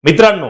मित्रांनो,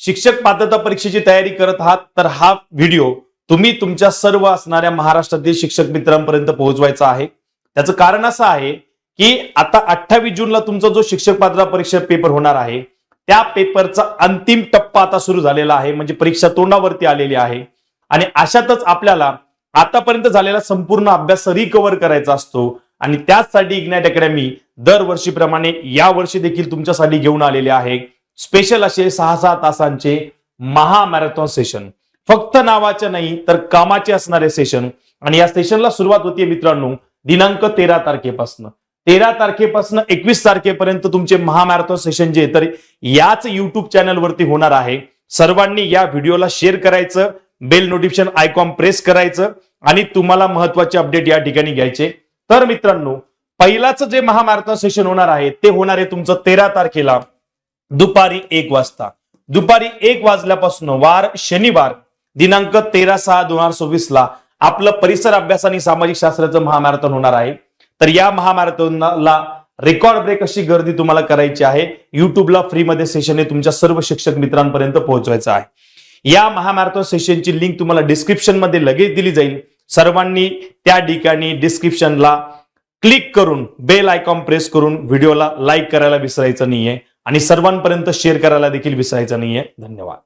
शिक्षक पात्रता परीक्षेची तयारी करत आहात तर हा व्हिडिओ तुम्ही तुमच्या सर्व असणाऱ्या महाराष्ट्रातील शिक्षक मित्रांपर्यंत पोहोचवायचा आहे। त्याचं कारण असं आहे की आता 28 जूनला तुमचा जो शिक्षक पात्रता परीक्षा पेपर होणार आहे त्या पेपरचा अंतिम टप्पा आता सुरू झालेला आहे, म्हणजे परीक्षा तोंडावरती आलेली आहे। आणि अशातच आपल्याला आतापर्यंत झालेला संपूर्ण अभ्यास रिकव्हर करायचा असतो आणि त्याचसाठी इग्नाइट अकॅडमी दरवर्षीप्रमाणे या वर्षी देखील तुमच्यासाठी घेऊन आलेले आहे स्पेशल असे 6-6 तासांचे महामॅरेथॉन सेशन। फक्त नावाचे नाही तर कामाचे असणारे सेशन। आणि या सेशनला सुरुवात होती मित्रांनो दिनांक 13 तारखेपासून 21 तारखेपर्यंत तुमचे महामॅरेथॉन सेशन जे तर याच युट्यूब चॅनल वरती होणार आहे। सर्वांनी या व्हिडिओला शेअर करायचं, बेल नोटिफिकेशन आयकॉन प्रेस करायचं आणि तुम्हाला महत्त्वाचे अपडेट या ठिकाणी घ्यायचे। तर मित्रांनो, पहिलाच जे महामॅरेथॉन सेशन होणार आहे ते होणार आहे तुमचं 13 तारखेला दुपारी 1 वाजता। दुपारी 1 वाजल्यापासून वार शनिवार दिनांक 13/6/2024 ला आपलं परिसर अभ्यास आणि सामाजिक शास्त्राचं महामॅरेथॉन होणार आहे। तर या महामॅरेथॉनला रेकॉर्ड ब्रेक अशी गर्दी तुम्हाला करायची आहे। युट्यूबला फ्रीमध्ये सेशन हे तुमच्या सर्व शिक्षक मित्रांपर्यंत पोहोचवायचं आहे। या महामॅरेथॉन सेशनची लिंक तुम्हाला डिस्क्रिप्शन मध्ये लगेच दिली जाईल। सर्वांनी त्या ठिकाणी डिस्क्रिप्शनला क्लिक करून बेल आयकॉन प्रेस करून व्हिडिओला लाईक करायला विसरायचं नाहीये आणि सर्वांपर्यंत शेअर करायला देखील विसरायचं नाहीये। धन्यवाद।